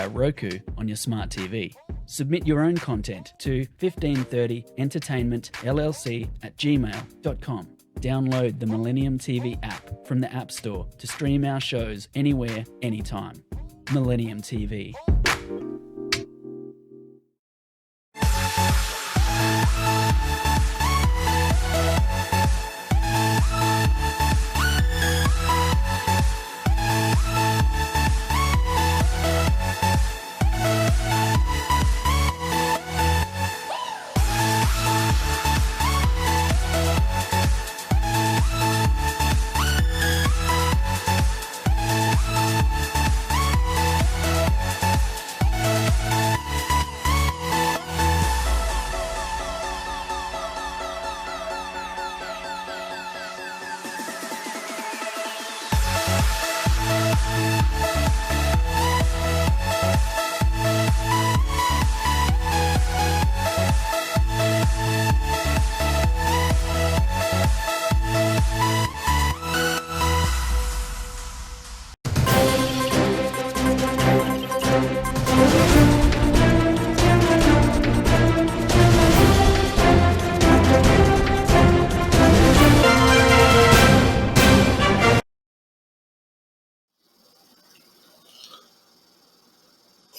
a Roku on your smart TV. Submit your own content to 1530entertainmentllc@gmail.com. Download the Millennium TV app from the App Store to stream our shows anywhere, anytime. Millennium TV.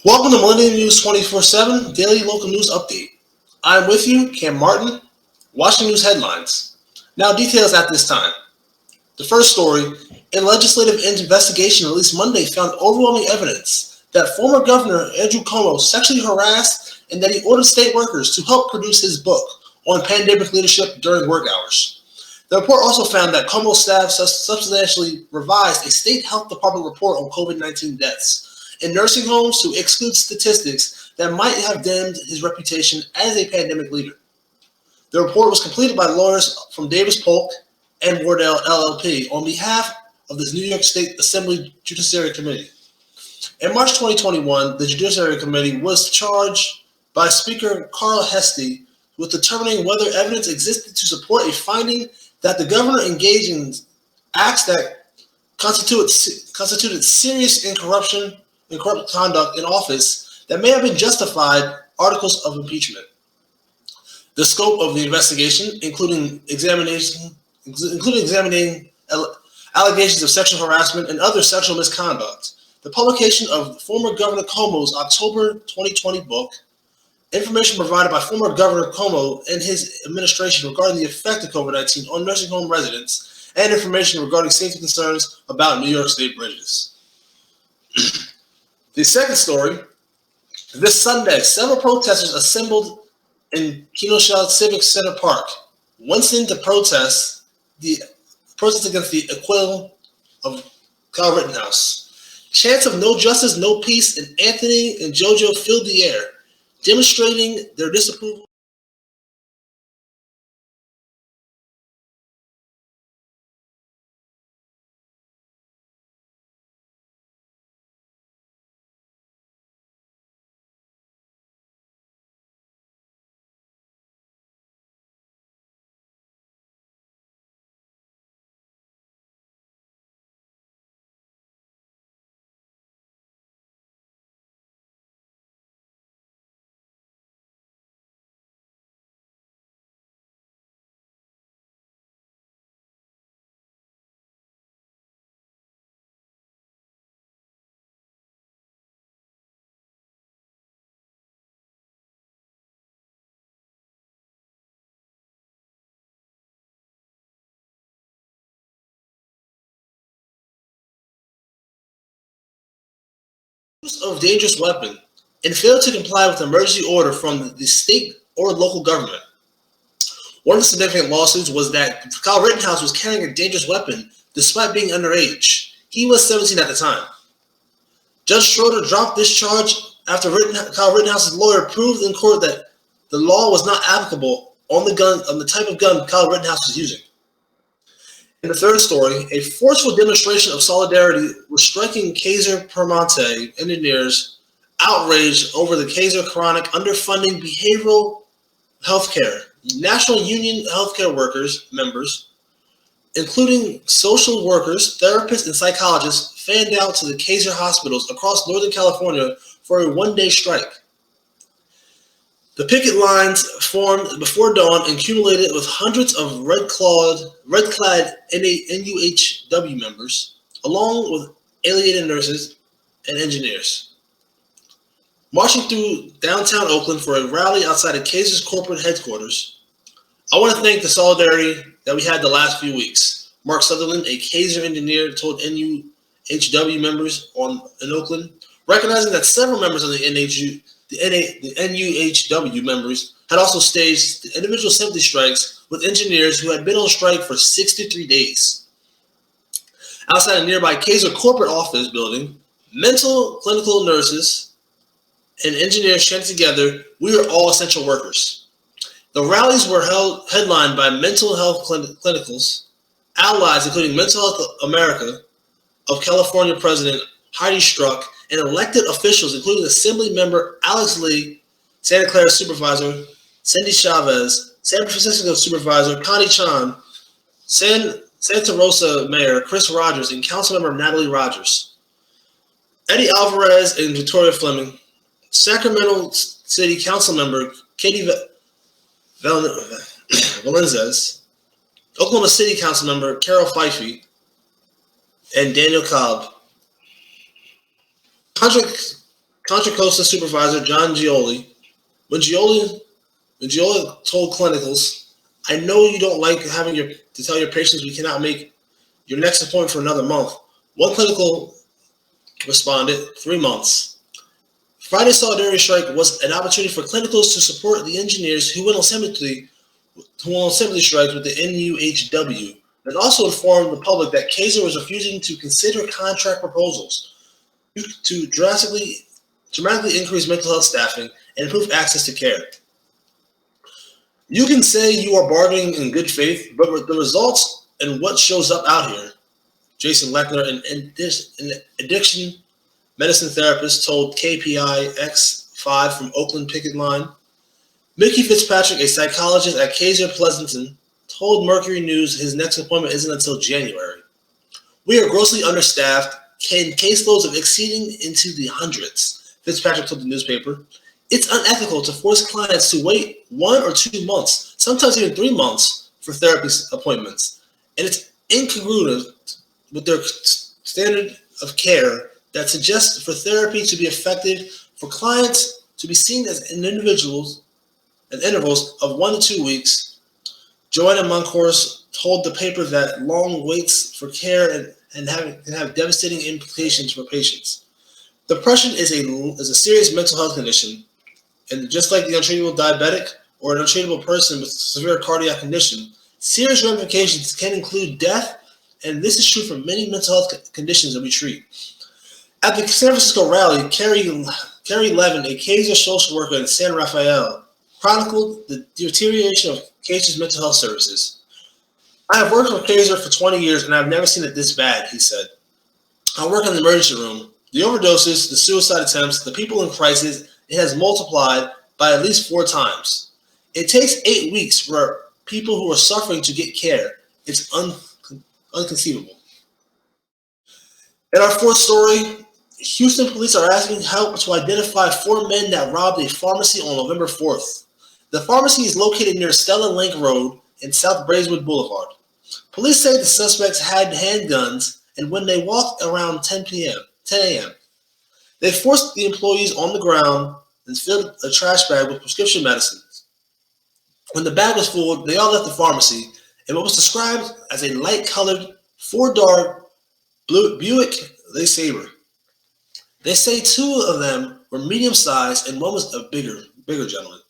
Welcome to Millennium News 24/7 Daily Local News Update. I'm with you, Cam Martin, watching news headlines. Now details at this time. The first story, a legislative investigation released Monday found overwhelming evidence that former Governor Andrew Cuomo sexually harassed and that he ordered state workers to help produce his book on pandemic leadership during work hours. The report also found that Cuomo's staff substantially revised a state health department report on COVID-19 deaths in nursing homes to exclude statistics that might have dimmed his reputation as a pandemic leader. The report was completed by lawyers from Davis Polk and Wardell LLP on behalf of the New York State Assembly Judiciary Committee. In March 2021, the Judiciary Committee was charged by Speaker Carl Heastie with determining whether evidence existed to support a finding that the governor engaged in acts that constituted serious corrupt conduct in office that may have been justified articles of impeachment. The scope of the investigation, including examining allegations of sexual harassment and other sexual misconduct, the publication of former Governor Cuomo's October 2020 book, information provided by former Governor Cuomo and his administration regarding the effect of COVID-19 on nursing home residents, and information regarding safety concerns about New York State bridges. The second story, this Sunday, several protesters assembled in Kenosha Civic Center Park, Winston, to protest against the acquittal of Kyle Rittenhouse. Chants of "No justice, no peace" and Anthony and JoJo filled the air, demonstrating their disapproval. Use of dangerous weapon and failed to comply with emergency order from the state or local government. One of the significant lawsuits was that Kyle Rittenhouse was carrying a dangerous weapon despite being underage. He was 17 at the time. Judge Schroeder dropped this charge after Kyle Rittenhouse's lawyer proved in court that the law was not applicable on the type of gun Kyle Rittenhouse was using. In the third story, a forceful demonstration of solidarity was striking Kaiser Permanente engineers outraged over the Kaiser chronic underfunding behavioral health care. National Union healthcare workers members, including social workers, therapists, and psychologists, fanned out to the Kaiser hospitals across Northern California for a one-day strike. The picket lines formed before dawn and accumulated with hundreds of red-clad NUHW members, along with alienated nurses and engineers, marching through downtown Oakland for a rally outside of Kaiser's corporate headquarters. I want to thank the solidarity that we had the last few weeks. Mark Sutherland, a Kaiser engineer, told NUHW members in Oakland, recognizing that several members of the NUHW members had also staged individual assembly strikes with engineers who had been on strike for 63 days. Outside a nearby Kaiser corporate office building, mental clinical nurses and engineers chanted together, "We are all essential workers." The rallies were headlined by mental health clinicals, allies including Mental Health America of California President Heidi Struck, and elected officials including Assembly member Alex Lee, Santa Clara Supervisor Cindy Chavez, San Francisco Supervisor Connie Chan, Santa Rosa Mayor Chris Rogers, and Councilmember Natalie Rogers. Eddie Alvarez and Victoria Fleming, Sacramento City Council member Katie Valenzez, Oklahoma City Council member Carol Fife, and Daniel Cobb. Contra Costa Supervisor John Gioli. When Gioli told clinicals, "I know you don't like having to tell your patients we cannot make your next appointment for another month." One clinical responded, 3 months. Friday's solidarity strike was an opportunity for clinicals to support the engineers who went on assembly strikes with the NUHW, and also informed the public that Kaiser was refusing to consider contract proposals to dramatically increase mental health staffing and improve access to care. You can say you are bargaining in good faith, but the results and what shows up out here, Jason Lechner, an addiction medicine therapist, told KPI X5 from Oakland Picket Line. Mickey Fitzpatrick, a psychologist at Kaiser Pleasanton, told Mercury News his next appointment isn't until January. "We are grossly understaffed, caseloads of exceeding into the hundreds," Fitzpatrick told the newspaper. "It's unethical to force clients to wait 1 or 2 months, sometimes even 3 months, for therapy appointments, and it's incongruent with their standard of care that suggests for therapy to be effective for clients to be seen as intervals of 1 to 2 weeks." Joanna Moncourse told the paper that long waits for care can have devastating implications for patients. Depression is a serious mental health condition, and just like the untreatable diabetic or an untreatable person with severe cardiac condition, serious ramifications can include death, and this is true for many mental health conditions that we treat. At the San Francisco rally, Carrie Levin, a Kaiser social worker in San Rafael, chronicled the deterioration of Kaiser's mental health services. "I have worked for Kaiser for 20 years, and I've never seen it this bad," he said. "I work in the emergency room. The overdoses, the suicide attempts, the people in crisis, it has multiplied by at least 4 times. It takes 8 weeks for people who are suffering to get care. It's inconceivable." In our fourth story, Houston police are asking help to identify 4 men that robbed a pharmacy on November 4th. The pharmacy is located near Stella Link Road and South Braeswood Boulevard. Police say the suspects had handguns, and when they walked around 10 a.m., they forced the employees on the ground and filled a trash bag with prescription medicines. When the bag was full, they all left the pharmacy in what was described as a light-colored 4-door Buick LeSabre. They say 2 of them were medium-sized and one was a bigger gentleman.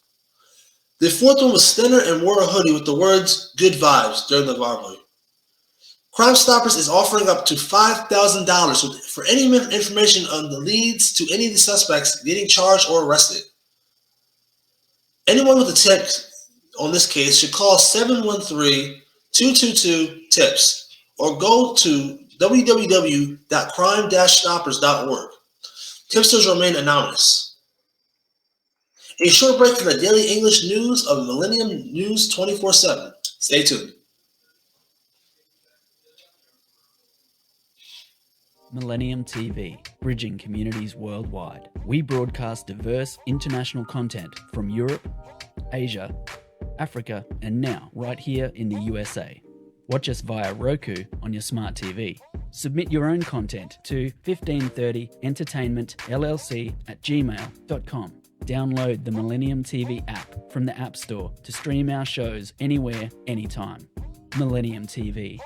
The 4th one was thinner and wore a hoodie with the words "Good Vibes" during the robbery. Crime Stoppers is offering up to $5,000 for any information on the leads to any of the suspects getting charged or arrested. Anyone with a tip on this case should call 713-222-TIPS or go to www.crime-stoppers.org. Tipsters remain anonymous. A short break from the daily English news of Millennium News 24/7. Stay tuned. Millennium TV, bridging communities worldwide. We broadcast diverse international content from Europe, Asia, Africa, and now right here in the USA. Watch us via Roku on your smart TV. Submit your own content to 1530entertainmentllc@gmail.com. Download the Millennium TV app from the App Store to stream our shows anywhere, anytime. Millennium TV.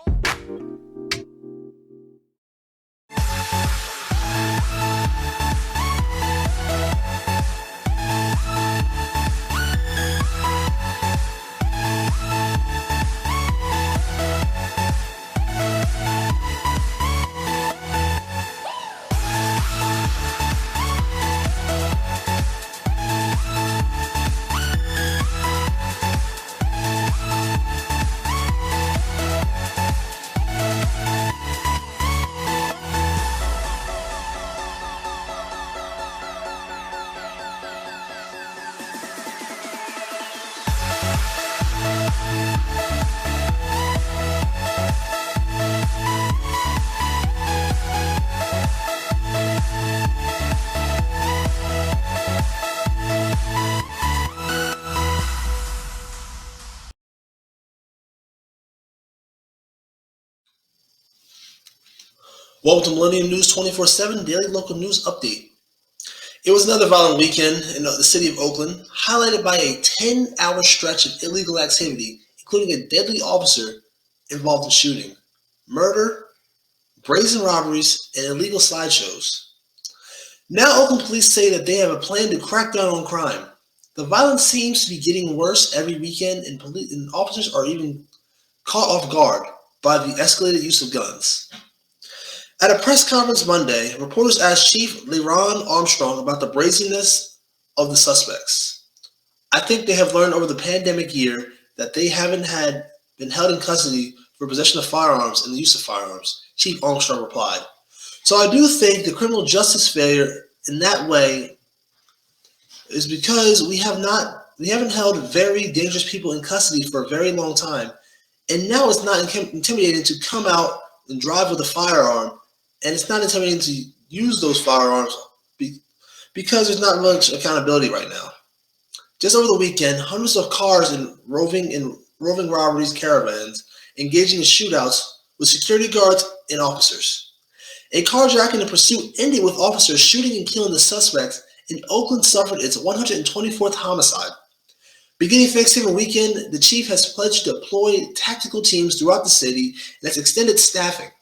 Welcome to Millennium News 24/7 Daily Local News Update. It was another violent weekend in the city of Oakland, highlighted by a 10-hour stretch of illegal activity, including a deadly officer involved in shooting, murder, brazen robberies, and illegal slideshows. Now Oakland police say that they have a plan to crack down on crime. The violence seems to be getting worse every weekend, and officers are even caught off guard by the escalated use of guns. At a press conference Monday, reporters asked Chief LeRon Armstrong about the brazenness of the suspects. "I think they have learned over the pandemic year that they haven't been held in custody for possession of firearms and the use of firearms," Chief Armstrong replied. "So I do think the criminal justice failure in that way is because we haven't held very dangerous people in custody for a very long time, and now it's not intimidating to come out and drive with a firearm. And it's not intimidating to use those firearms because there's not much accountability right now." Just over the weekend, hundreds of cars in roving robberies caravans engaging in shootouts with security guards and officers. A carjacking and pursuit ended with officers shooting and killing the suspects, and Oakland suffered its 124th homicide. Beginning Thanksgiving weekend, the chief has pledged to deploy tactical teams throughout the city and has extended staffing.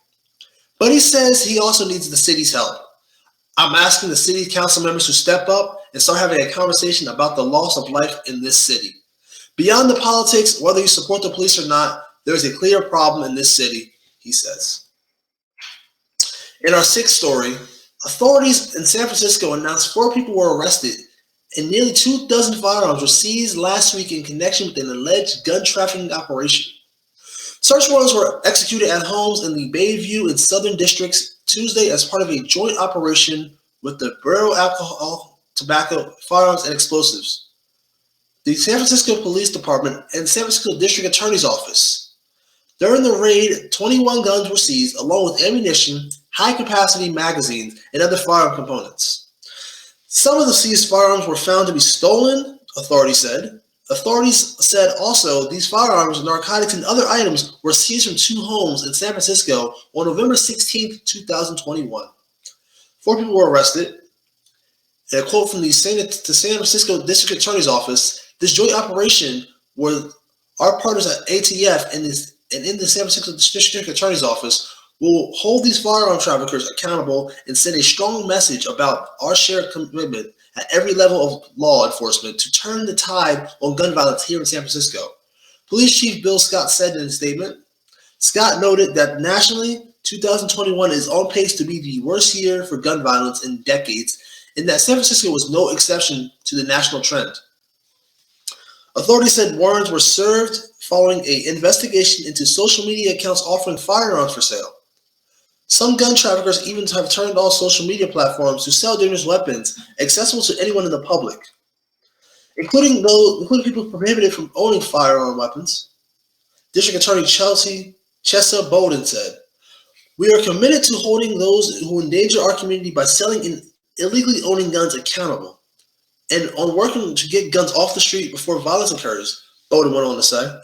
But he says he also needs the city's help. "I'm asking the city council members to step up and start having a conversation about the loss of life in this city. Beyond the politics, whether you support the police or not, there is a clear problem in this city," he says. In our sixth story, authorities in San Francisco announced 4 people were arrested and nearly 24 firearms were seized last week in connection with an alleged gun trafficking operation. Search warrants were executed at homes in the Bayview and Southern Districts Tuesday as part of a joint operation with the Bureau of Alcohol, Tobacco, Firearms, and Explosives, the San Francisco Police Department, and San Francisco District Attorney's Office. During the raid, 21 guns were seized, along with ammunition, high-capacity magazines, and other firearm components. Some of the seized firearms were found to be stolen, authorities said. Authorities said also these firearms, narcotics, and other items were seized from 2 homes in San Francisco on November 16, 2021. 4 people were arrested. In a quote from the San Francisco District Attorney's Office, "This joint operation where our partners at ATF and in the San Francisco District Attorney's Office will hold these firearm traffickers accountable and send a strong message about our shared commitment at every level of law enforcement to turn the tide on gun violence here in San Francisco," Police Chief Bill Scott said in a statement. Scott noted that nationally, 2021 is on pace to be the worst year for gun violence in decades, and that San Francisco was no exception to the national trend. Authorities said warrants were served following an investigation into social media accounts offering firearms for sale. Some gun traffickers even have turned off social media platforms to sell dangerous weapons accessible to anyone in the public, including people prohibited from owning firearm weapons. District Attorney Chessa Bowden said, We are committed to holding those who endanger our community by selling and illegally owning guns accountable, and on working to get guns off the street before violence occurs, Bowden went on to say.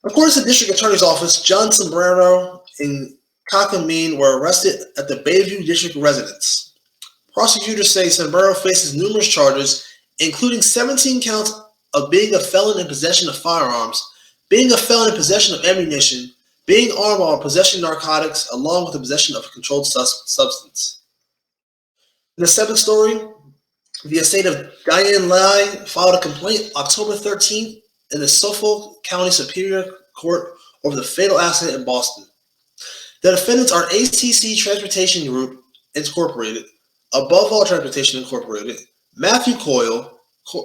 According to the district attorney's office, John Sombrero and Kakamine were arrested at the Bayview district residence. Prosecutors say Sombrero faces numerous charges, including 17 counts of being a felon in possession of firearms, being a felon in possession of ammunition, being armed while possessing narcotics, along with the possession of a controlled substance. In the seventh story, the estate of Diane Lai filed a complaint October 13th in the Suffolk County Superior Court over the fatal accident in Boston. The defendants are ATC Transportation Group, Incorporated, Above All Transportation Incorporated, Matthew Coyle,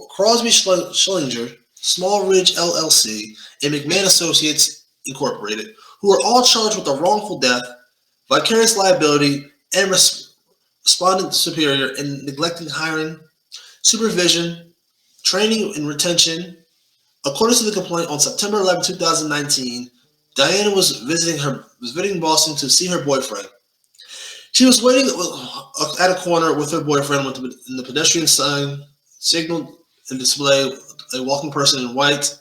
Crosby Schillinger, Small Ridge LLC, and McMahon Associates Incorporated, who are all charged with a wrongful death, vicarious liability, and respondent superior in neglecting hiring, supervision, training, and retention. According to the complaint, on September 11, 2019, Diana was visiting Boston to see her boyfriend. She was waiting at a corner with her boyfriend when the pedestrian sign signaled and displayed a walking person in white,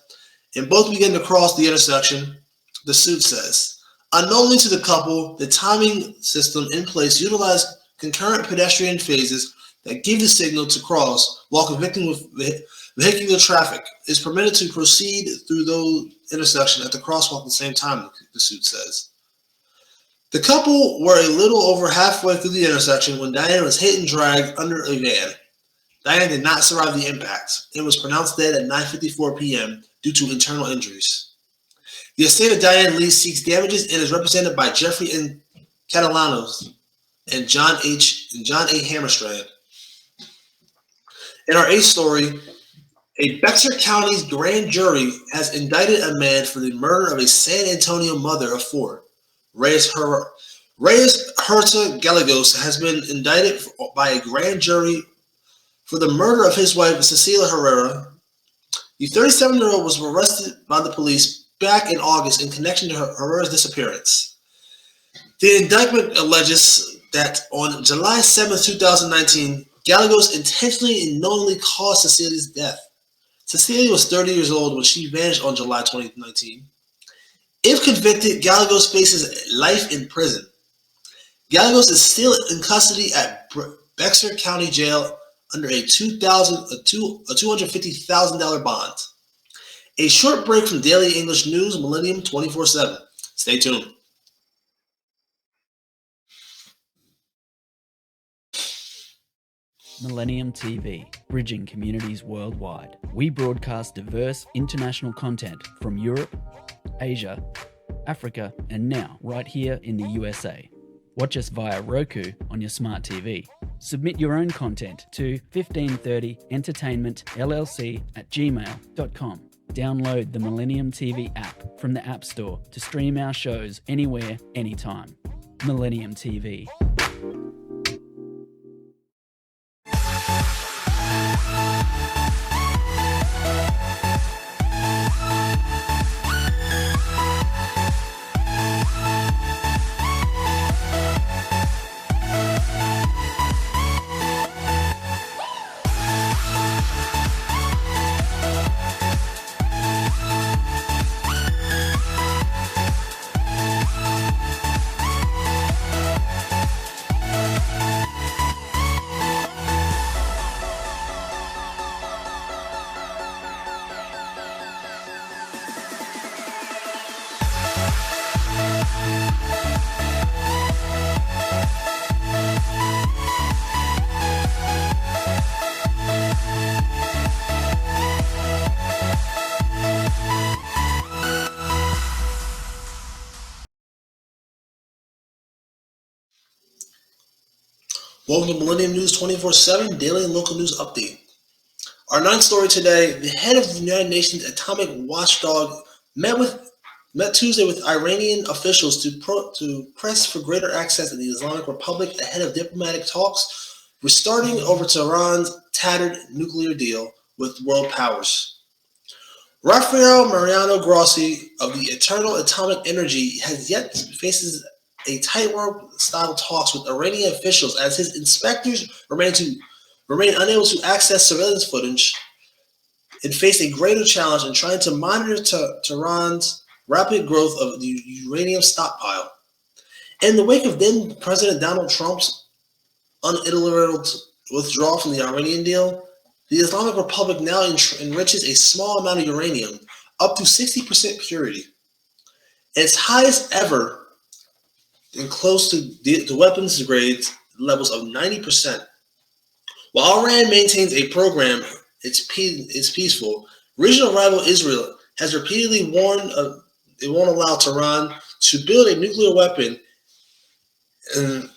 and both began to cross the intersection, the suit says. Unknowingly to the couple, the timing system in place utilized concurrent pedestrian phases that give the signal to cross while convicting with vehicular traffic is permitted to proceed through those intersections at the crosswalk at the same time, the suit says. The couple were a little over halfway through the intersection when Diane was hit and dragged under a van. Diane did not survive the impact and was pronounced dead at 9:54 p.m. due to internal injuries. The estate of Diane Lee seeks damages and is represented by Jeffrey N. Catalanos and John A. Hammerstrand. In our eighth story, a Bexar County's grand jury has indicted a man for the murder of a San Antonio mother of four. Reyes Herta Gallegos has been indicted by a grand jury for the murder of his wife, Cecilia Herrera. The 37-year-old was arrested by the police back in August in connection to Herrera's disappearance. The indictment alleges that on July 7, 2019, Gallegos intentionally and knowingly caused Cecilia's death. Cecilia was 30 years old when she vanished on July 2019. If convicted, Gallegos faces life in prison. Gallegos is still in custody at Bexar County Jail under a $250,000 bond. A short break from Daily English News, Millennium 24/7. Stay tuned. Millennium TV, bridging communities worldwide. We broadcast diverse international content from Europe, Asia, Africa, and now right here in the USA. Watch us via Roku on your smart TV. Submit your own content to 1530entertainmentllc@gmail.com. Download the Millennium TV app from the App Store to stream our shows anywhere, anytime. Millennium TV. Welcome to Millennium News 24/7 Daily and Local News Update. Our ninth story today, the head of the United Nations Atomic Watchdog met Tuesday with Iranian officials to press for greater access in the Islamic Republic ahead of diplomatic talks restarting over Tehran's tattered nuclear deal with world powers. Rafael Mariano Grossi of the Eternal Atomic Energy has yet faces a tightrope-style talks with Iranian officials as his inspectors remain unable to access surveillance footage and face a greater challenge in trying to monitor Tehran's rapid growth of the uranium stockpile. In the wake of then President Donald Trump's unadulterated withdrawal from the Iranian deal, the Islamic Republic now enriches a small amount of uranium, up to 60% purity, its highest ever, and close to the weapons grade levels of 90%. While Iran maintains a program, it's peaceful. Regional rival Israel has repeatedly warned it won't allow Tehran to build a nuclear weapon, and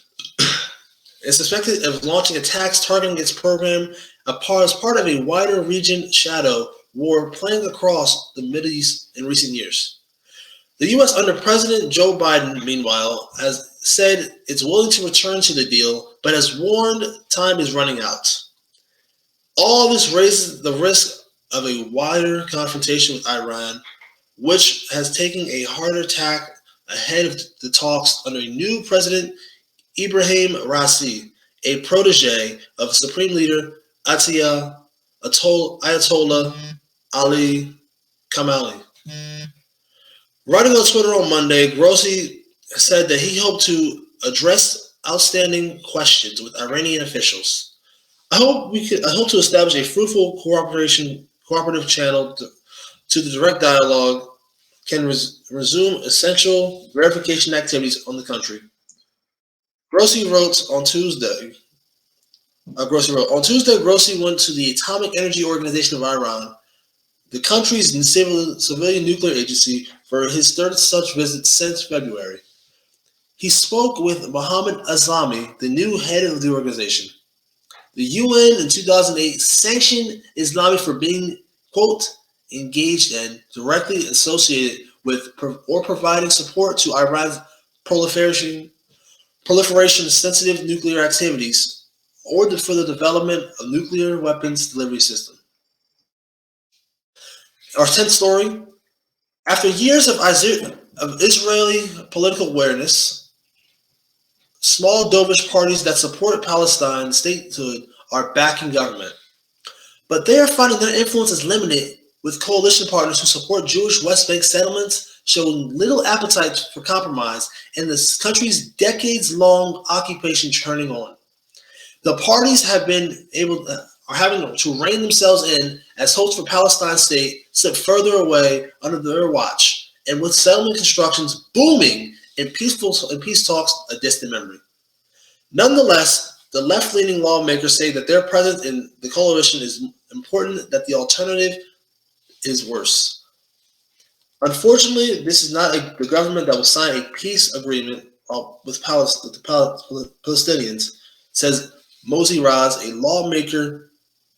is suspected of launching attacks targeting its program as part of a wider region shadow war playing across the Middle East in recent years. The U.S. under President Joe Biden, meanwhile, has said it's willing to return to the deal, but has warned time is running out. All this raises the risk of a wider confrontation with Iran, which has taken a harder tack ahead of the talks under a new president, Ibrahim Raisi, a protege of Supreme Leader Ayatollah Ali Khamenei. Writing on Twitter on Monday, Grossi said that he hoped to address outstanding questions with Iranian officials. I hope to establish a fruitful cooperative channel to the direct dialogue can resume essential verification activities on the country. Grossi wrote on Tuesday. Grossi went to the Atomic Energy Organization of Iran, the country's civilian nuclear agency, for his third such visit since February. He spoke with Mohammad Aslami, the new head of the organization. The UN in 2008 sanctioned Islami for being, quote, engaged and directly associated with or providing support to Iran's proliferation-sensitive nuclear activities or for the development of nuclear weapons delivery system. Our 10th story. After years of Israeli political awareness, small dovish parties that support Palestine statehood are backing government. But they are finding their influence is limited, with coalition partners who support Jewish West Bank settlements showing little appetite for compromise and the country's decades-long occupation turning on. The parties are having to rein themselves in as hopes for Palestine state slip further away under their watch, and with settlement constructions booming and peace talks a distant memory. Nonetheless, the left-leaning lawmakers say that their presence in the coalition is important, that the alternative is worse. Unfortunately, this is not the government that will sign a peace agreement with the Palestinians, says Mosey Raz, a lawmaker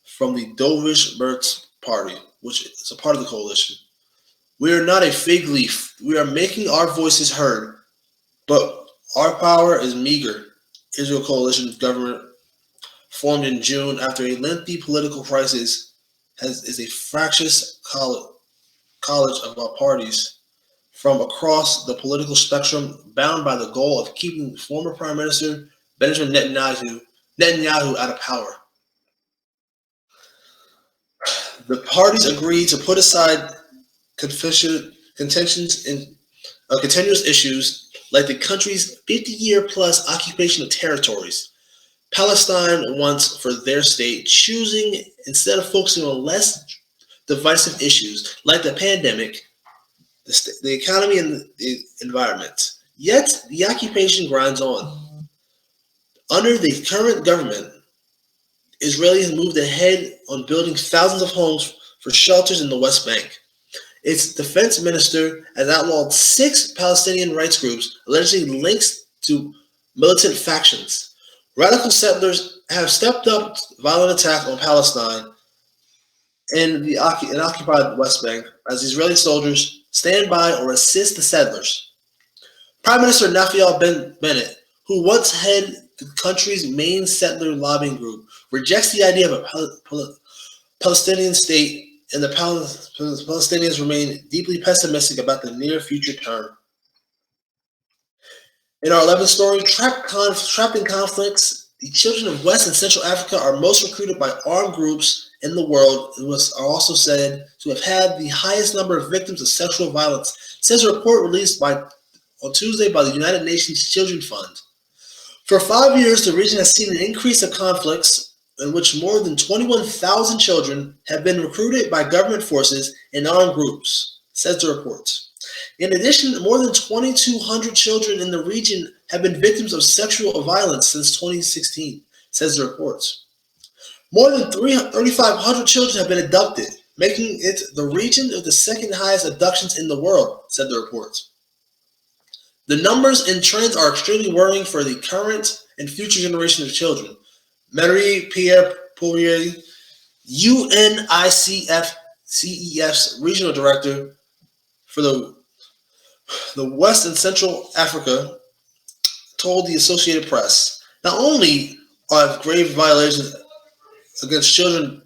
from the Dovish Mertz Party, which is a part of the coalition. We are not a fig leaf. We are making our voices heard, but our power is meager. Israel coalition government formed in June after a lengthy political crisis is a fractious college of our parties from across the political spectrum, bound by the goal of keeping former Prime Minister Benjamin Netanyahu out of power. The parties agreed to put aside contentions in continuous issues like the country's 50-year-plus occupation of territories. Palestine wants for their state, choosing instead of focusing on less divisive issues like the pandemic, the economy, and the environment. Yet the occupation grinds on. Under the current government, Israel has moved ahead on building thousands of homes for shelters in the West Bank. Its defense minister has outlawed 6 Palestinian rights groups allegedly linked to militant factions. Radical settlers have stepped up violent attacks on Palestine and the occupied West Bank as Israeli soldiers stand by or assist the settlers. Prime Minister Naftali Bennett, who once headed the country's main settler lobbying group, rejects the idea of a Palestinian state, and the Palestinians remain deeply pessimistic about the near future term. In our 11th story, trapped in conflicts, the children of West and Central Africa are most recruited by armed groups in the world and are also said to have had the highest number of victims of sexual violence, says a report released on Tuesday by the United Nations Children Fund. For 5 years, the region has seen an increase of conflicts in which more than 21,000 children have been recruited by government forces and armed groups, says the report. In addition, more than 2,200 children in the region have been victims of sexual violence since 2016, says the report. More than 3,500 children have been abducted, making it the region with the second highest abductions in the world, said the report. The numbers and trends are extremely worrying for the current and future generation of children. Marie-Pierre Poirier, UNICEF's regional director for the West and Central Africa, told the Associated Press, not only are grave violations against children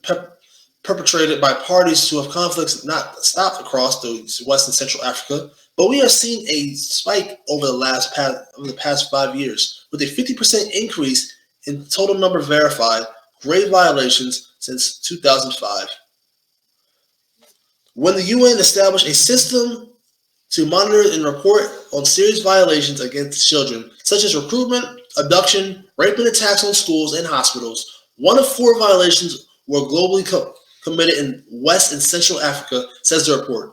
perpetrated by parties who have conflicts not stopped across the West and Central Africa, but we have seen a spike over the past 5 years, with a 50% increase in total number of verified grave violations since 2005. When the UN established a system to monitor and report on serious violations against children, such as recruitment, abduction, rape, and attacks on schools and hospitals, 1 of 4 violations were globally committed in West and Central Africa, says the report.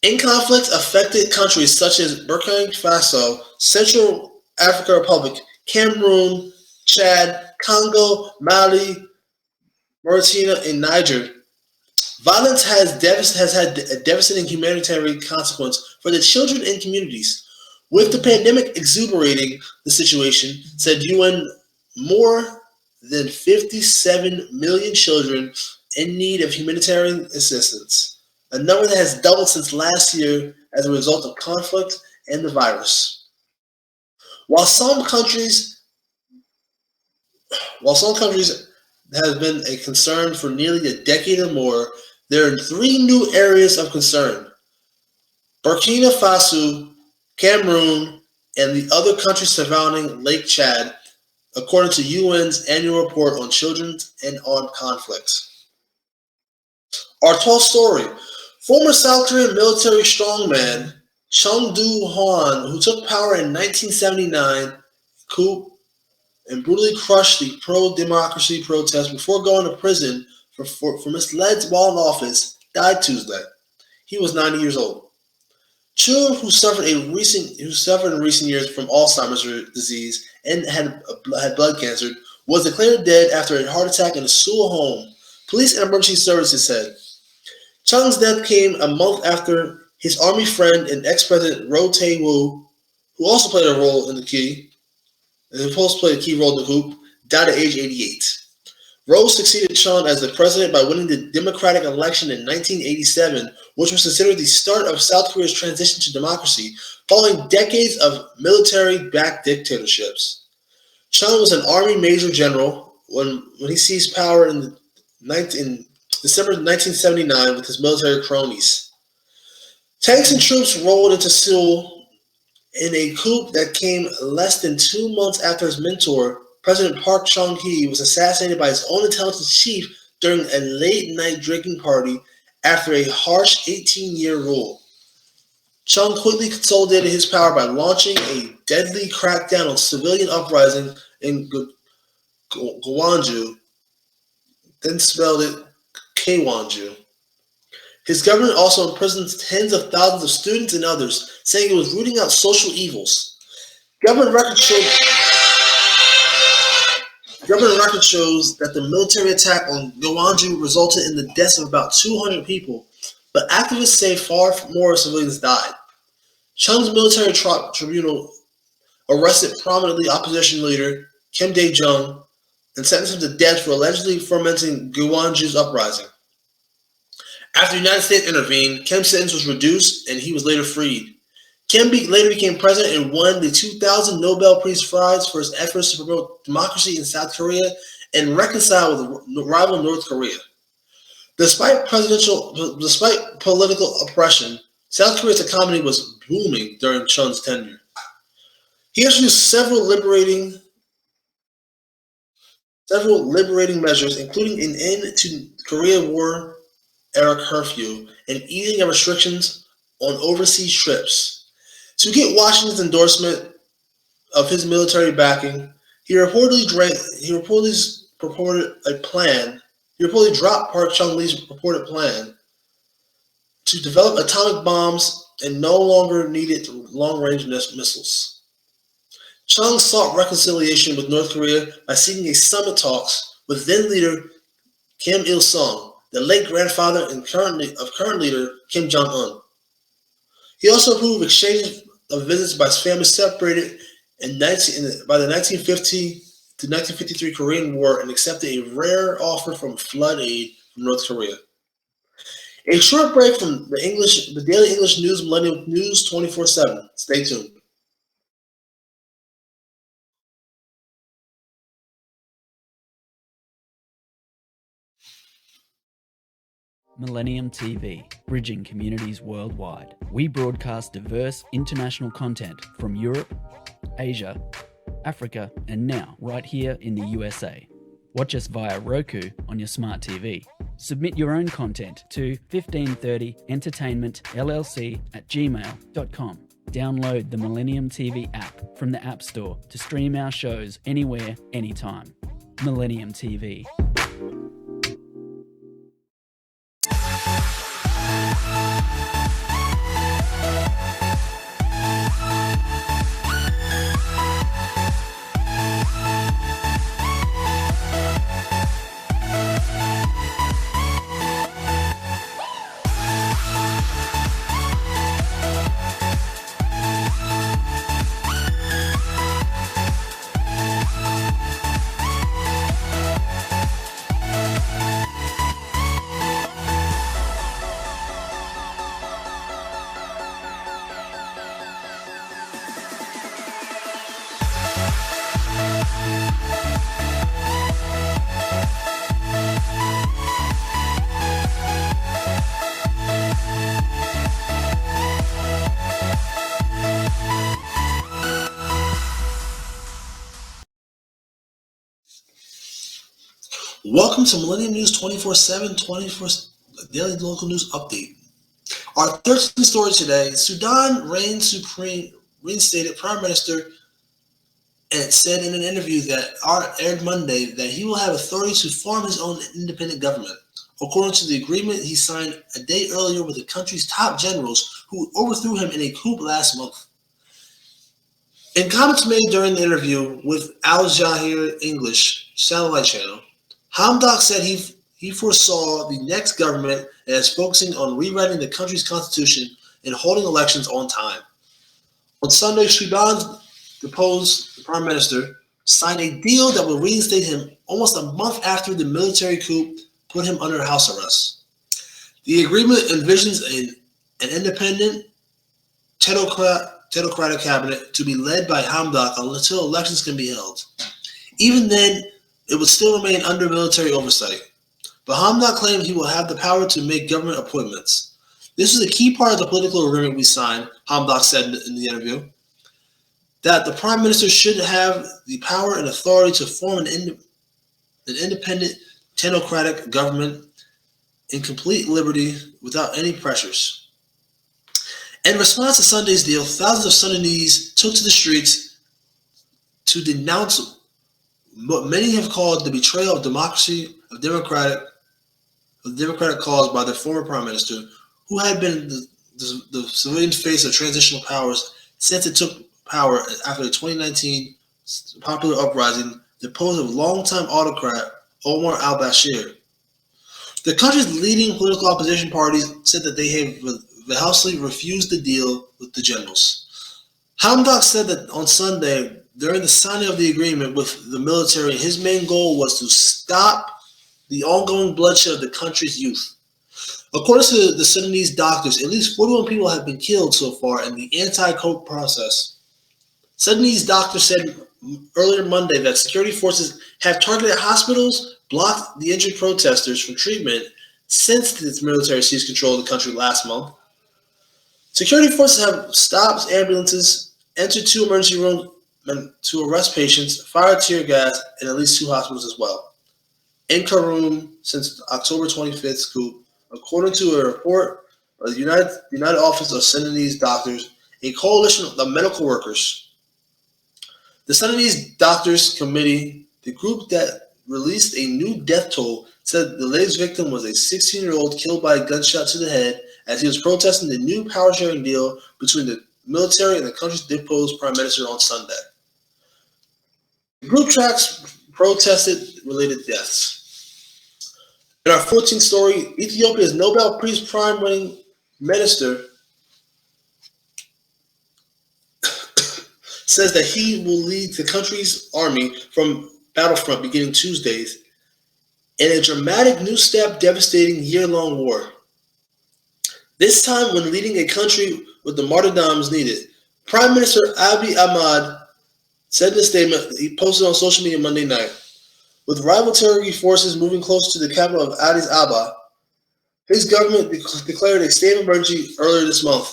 In conflict-affected countries such as Burkina Faso, Central African Republic, Cameroon, Chad, Congo, Mali, Mauritania, and Niger, violence has had a devastating humanitarian consequence for the children and communities. With the pandemic exacerbating the situation, said UN, more than 57 million children in need of humanitarian assistance, a number that has doubled since last year as a result of conflict and the virus. While some countries have been a concern for nearly a decade or more, there are 3 new areas of concern: Burkina Faso, Cameroon, and the other countries surrounding Lake Chad, according to UN's annual report on children and armed conflicts. Our 12th story: former South Korean military strongman Chung Do-hwan, who took power in 1979 coup and brutally crushed the pro-democracy protests before going to prison for misled while in office, died Tuesday. He was 90 years old. Chung, who suffered in recent years from Alzheimer's disease and had blood cancer, was declared dead after a heart attack in a Seoul home, police and emergency services said. Chung's death came a month after his army friend and ex-president Roh Tae-woo, who also played a role in the key role in the coup, died at age 88. Roh succeeded Chung as the president by winning the democratic election in 1987, which was considered the start of South Korea's transition to democracy, following decades of military-backed dictatorships. Chung was an army major general when he seized power in December 1979 with his military cronies. Tanks and troops rolled into Seoul in a coup that came less than 2 months after his mentor, President Park Chung-hee, was assassinated by his own intelligence chief during a late-night drinking party after a harsh 18-year rule. Chung quickly consolidated his power by launching a deadly crackdown on civilian uprising in Gwangju, then spelled it Kwangju. His government also imprisoned tens of thousands of students and others, saying it was rooting out social evils. Government records shows that the military attack on Gwangju resulted in the deaths of about 200 people, but activists say far more civilians died. Chung's military tribunal arrested prominently opposition leader Kim Dae-jung and sentenced him to death for allegedly fomenting Gwangju's uprising. After the United States intervened, Kim's sentence was reduced and he was later freed. Kim later became president and won the 2000 Nobel Peace Prize for his efforts to promote democracy in South Korea and reconcile with rival North Korea. Despite political oppression, South Korea's economy was booming during Chung's tenure. He introduced several liberating measures, including an end to Korea War era curfew and easing of restrictions on overseas trips. To get Washington's endorsement of his military backing, purported a plan. He reportedly dropped Park Chung Lee's purported plan to develop atomic bombs and no longer needed long-range missiles. Chung sought reconciliation with North Korea by seeking a summit talks with then-leader Kim Il-sung, the late grandfather and current leader Kim Jong-un. He also approved exchanges of visits by families separated by the 1950 to 1953 Korean War and accepted a rare offer from flood aid from North Korea. A short break from the Daily English News Millennium News 24/7. Stay tuned. Millennium TV, bridging communities worldwide. We broadcast diverse international content from Europe, Asia, Africa, and now right here in the USA. Watch us via Roku on your smart TV. Submit your own content to 1530entertainmentllc@gmail.com. Download the Millennium TV app from the App Store to stream our shows anywhere, anytime. Millennium TV. Welcome to Millennium News 24/7, Daily Local News Update. Our 13th story today, Sudan reinstated Prime Minister and said in an interview that aired Monday that he will have authority to form his own independent government, according to the agreement he signed a day earlier with the country's top generals who overthrew him in a coup last month. In comments made during the interview with Al Jazeera English satellite channel, Hamdok said he foresaw the next government as focusing on rewriting the country's constitution and holding elections on time. On Sunday, Sudan's deposed prime minister signed a deal that would reinstate him almost a month after the military coup put him under house arrest. The agreement envisions an independent, technocratic cabinet to be led by Hamdok until elections can be held. Even then, it would still remain under military oversight. But Hamdok claimed he will have the power to make government appointments. This is a key part of the political agreement we signed, Hamdok said in the interview, that the prime minister should have the power and authority to form an independent, technocratic government in complete liberty without any pressures. In response to Sunday's deal, thousands of Sudanese took to the streets to denounce what many have called the betrayal of democracy, of democratic cause by their former prime minister, who had been the civilian face of transitional powers since it took power after the 2019 popular uprising, deposed of longtime autocrat Omar al-Bashir. The country's leading political opposition parties said that they have vehemently refused the deal with the generals. Hamdok said that on Sunday, during the signing of the agreement with the military, his main goal was to stop the ongoing bloodshed of the country's youth. According to the Sudanese doctors, at least 41 people have been killed so far in the anti-coup process. Sudanese doctors said earlier Monday that security forces have targeted hospitals, blocked the injured protesters from treatment since the military seized control of the country last month. Security forces have stopped ambulances, entered two emergency rooms, to arrest patients, fired tear gas, and at least 2 hospitals as well. In Khartoum since October 25th scoop, according to a report by the United Office of Sudanese Doctors, a coalition of medical workers. The Sudanese Doctors Committee, the group that released a new death toll, said the latest victim was a 16-year-old killed by a gunshot to the head as he was protesting the new power-sharing deal between the military and the country's deposed prime minister on Sunday. The group tracks protested related deaths. In our 14th story, Ethiopia's Nobel Peace Prize winning minister says that he will lead the country's army from battlefront beginning Tuesdays in a dramatic new step devastating year-long war. This time when leading a country with the martyrdoms needed, Prime Minister Abiy Ahmed said in a statement he posted on social media Monday night, with rival terror forces moving close to the capital of Addis Ababa, his government declared a state of emergency earlier this month,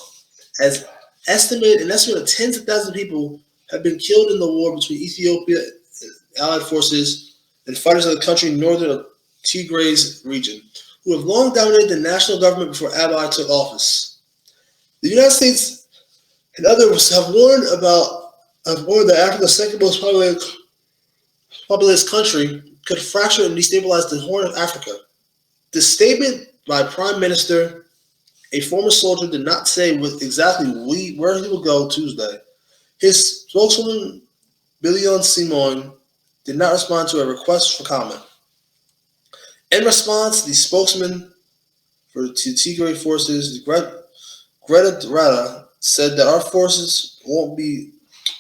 as an estimate of tens of thousands of people have been killed in the war between Ethiopia and allied forces and fighters of the country's northern Tigray's region, who have long dominated the national government before Abiy took office. The United States and others have warned that Africa's second most populous country could fracture and destabilize the Horn of Africa. The statement by Prime Minister, a former soldier, did not say exactly where he will go Tuesday. His spokeswoman, Billion Simon, did not respond to a request for comment. In response, the spokesman for the Tigray forces, Greta Rada, said that our forces won't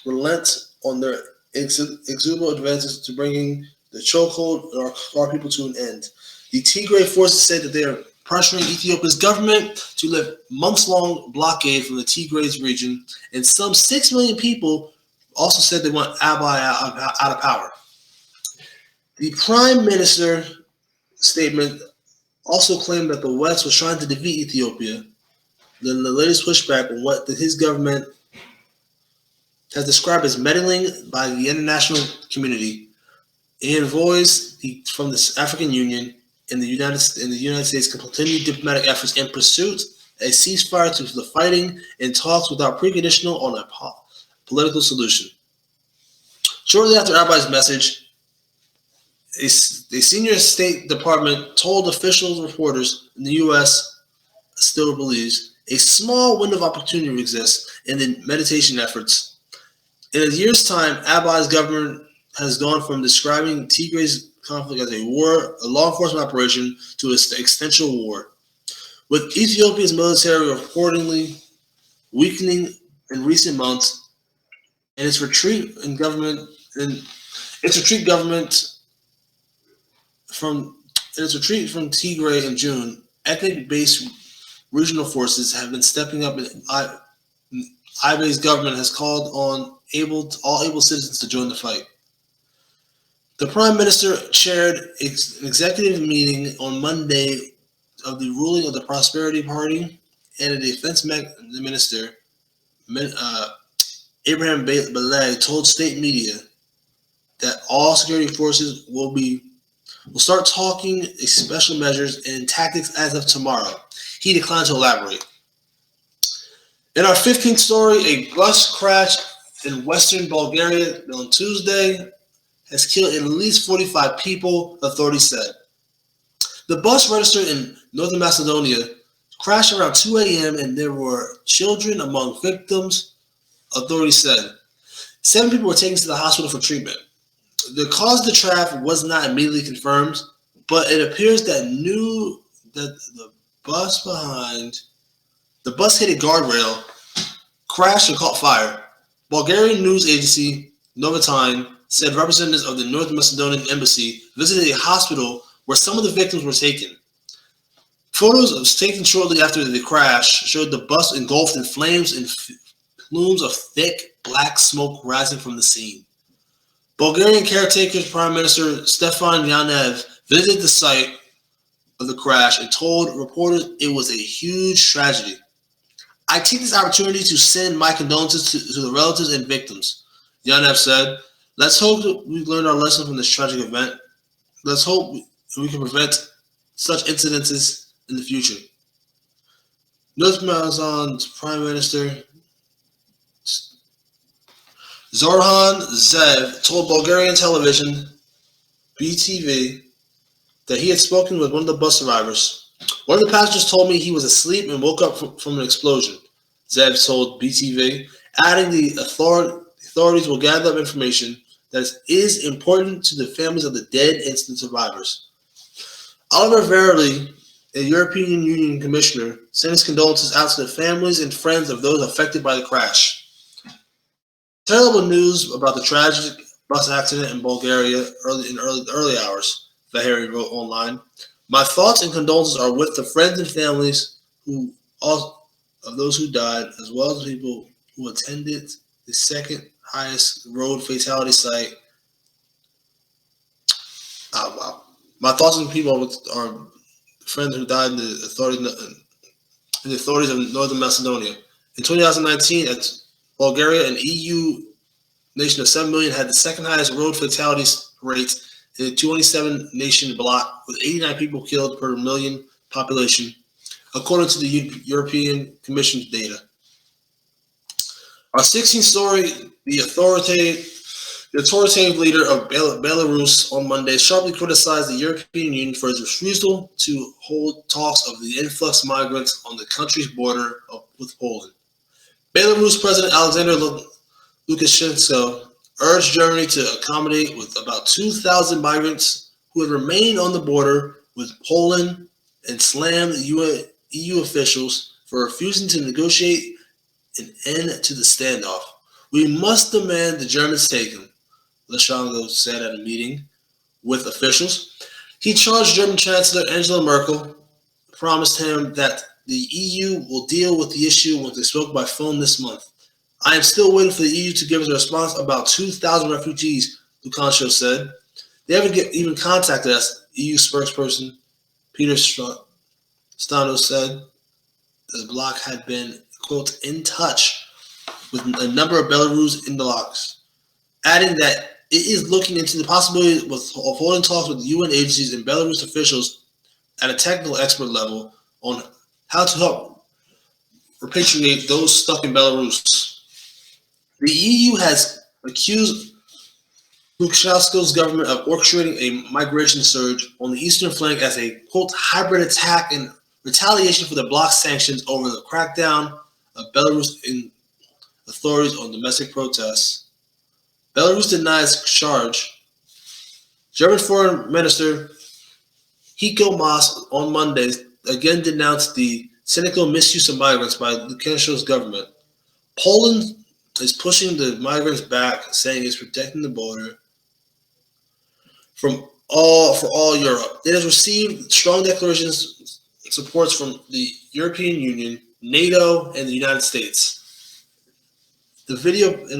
relent on their exuberant advances to bringing the chokehold of our people to an end. The Tigray forces said that they are pressuring Ethiopia's government to lift months-long blockade from the Tigray's region, and some 6 million people also said they want Abiy out of power. The Prime Minister statement also claimed that the West was trying to defeat Ethiopia. Then the latest pushback on what his government has described as meddling by the international community. Envoys from the African Union and the United States can continue diplomatic efforts in pursuit of a ceasefire to the fighting and talks without preconditional on a political solution. Shortly after Abiy's message, a senior State Department told officials reporters in the U.S. still believes a small window of opportunity exists in the mediation efforts. In a year's time, Abiy's government has gone from describing Tigray's conflict as a law enforcement operation, to an existential war, with Ethiopia's military reportedly weakening in recent months, and its retreat from Tigray in June. Ethnic-based regional forces have been stepping up, and Abiy's government has called on all able citizens to join the fight. The Prime Minister chaired an executive meeting on Monday of the ruling of the Prosperity Party, and the Defense Minister, Abraham Belay, told state media that all security forces will start talking special measures and tactics as of tomorrow. He declined to elaborate. In our 15th story, a bus crash in western Bulgaria on Tuesday has killed at least 45 people, authorities said. The bus registered in Northern Macedonia crashed around 2 a.m. and there were children among victims, authorities said. 7 people were taken to the hospital for treatment. The cause of the traffic was not immediately confirmed, but it appears that the bus hit a guardrail, crashed, and caught fire. Bulgarian news agency Novotin said representatives of the North Macedonian embassy visited a hospital where some of the victims were taken. Photos taken shortly after the crash showed the bus engulfed in flames and plumes of thick black smoke rising from the scene. Bulgarian caretaker Prime Minister Stefan Yanev visited the site of the crash and told reporters it was a huge tragedy. I take this opportunity to send my condolences to the relatives and victims. Yanev said, "Let's hope that we've learned our lesson from this tragic event. Let's hope we can prevent such incidences in the future." North Macedonia's Prime Minister Zoran Zaev told Bulgarian television BTV that he had spoken with one of the bus survivors. "One of the passengers told me he was asleep and woke up from an explosion," Zaev told BTV, adding the authorities will gather up information that is important to the families of the dead incident survivors. Oliver Verily, a European Union commissioner, sent his condolences out to the families and friends of those affected by the crash. Terrible news about the tragic bus accident in Bulgaria in the early hours, Vaheri wrote online. "My thoughts and condolences are with the friends and families of those who died, as well as the people who attended the second highest road fatality site." Oh, wow. "My thoughts and people are friends who died in the authorities of Northern Macedonia. In 2019, Bulgaria, an EU nation of 7 million, had the second highest road fatalities rate in the 27 nation bloc, with 89 people killed per million population, according to the European Commission's data. On 16th story, the authoritative leader of Belarus on Monday sharply criticized the European Union for its refusal to hold talks of the influx of migrants on the country's border with Poland. Belarus President Alexander Lukashenko urged Germany to accommodate with about 2,000 migrants who had remained on the border with Poland and slammed EU officials for refusing to negotiate an end to the standoff. "We must demand the Germans take him," Lukashenko said at a meeting with officials. He charged German Chancellor Angela Merkel, promised him that the EU will deal with the issue when they spoke by phone this month. "I am still waiting for the EU to give us a response about 2,000 refugees," Lukashenko said. "They haven't even contacted us," EU spokesperson Peter Stano said. The bloc had been, quote, "in touch with a number of Belarus blocs," adding that it is looking into the possibility of holding talks with UN agencies and Belarus officials at a technical expert level on how to help repatriate those stuck in Belarus. The EU has accused Lukashenko's government of orchestrating a migration surge on the eastern flank as a, quote, "hybrid attack in retaliation for the bloc's sanctions over the crackdown of Belarus authorities on domestic protests." Belarus denies charge. German Foreign Minister Heiko Maas on Monday again denounced the cynical misuse of migrants by Lukashenko's government. Poland is pushing the migrants back, saying it's protecting the border for all Europe. It has received strong declarations and supports from the European Union, NATO, and the United States. In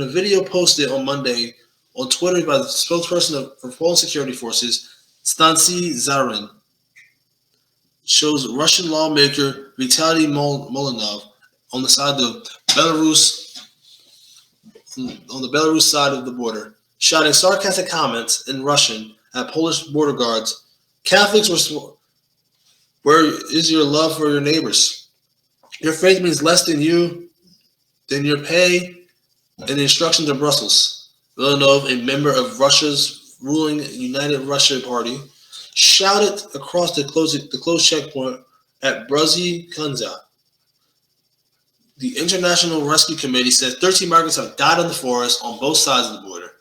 a video posted on Monday on Twitter by the spokesperson for Poland security forces, Stanisław Zarin, shows Russian lawmaker Vitaly Molinov on the Belarus side of the border, shouting sarcastic comments in Russian at Polish border guards. "Catholics, where is your love for your neighbors? Your faith means less than your pay and the instructions of Brussels." Villanov, a member of Russia's ruling United Russia Party, shouted across the closed checkpoint at Bruzhy Kunza. The International Rescue Committee says 13 migrants have died in the forest on both sides of the border.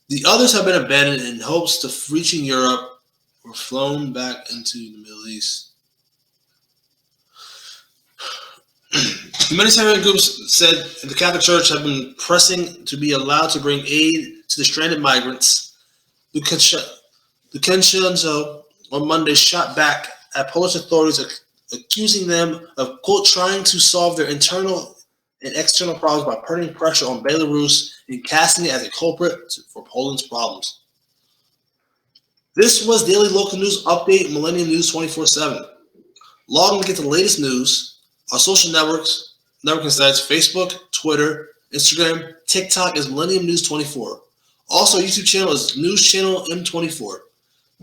The others have been abandoned in hopes of reaching Europe or flown back into the Middle East. Humanitarian groups said the Catholic Church have been pressing to be allowed to bring aid to the stranded migrants. Lukashenko on Monday shot back at Polish authorities, accusing them of, quote, "trying to solve their internal and external problems by putting pressure on Belarus and casting it as a culprit for Poland's problems." This was Daily Local News Update, Millennium News 24/7. Log in to get the latest news. Our social networking sites, Facebook, Twitter, Instagram, TikTok is Millennium News 24. Also, YouTube channel is News Channel M24.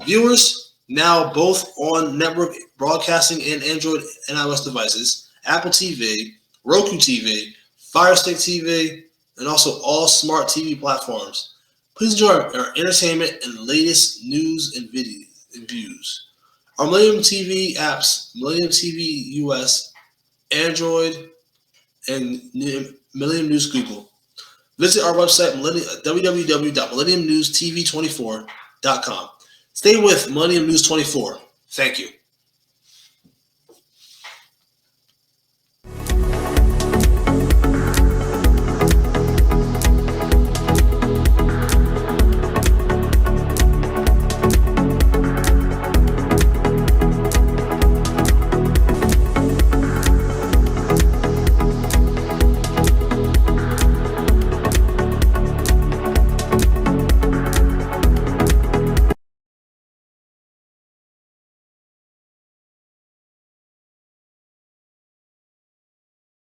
Viewers, now both on network broadcasting and Android and iOS devices, Apple TV, Roku TV, Fire Stick TV, and also all smart TV platforms. Please enjoy our entertainment and latest news and videos and views. Our Millennium TV apps, Millennium TV US, Android, and Millennium News Google. Visit our website, www.millenniumnewstv24.com. Stay with Millennium News 24. Thank you.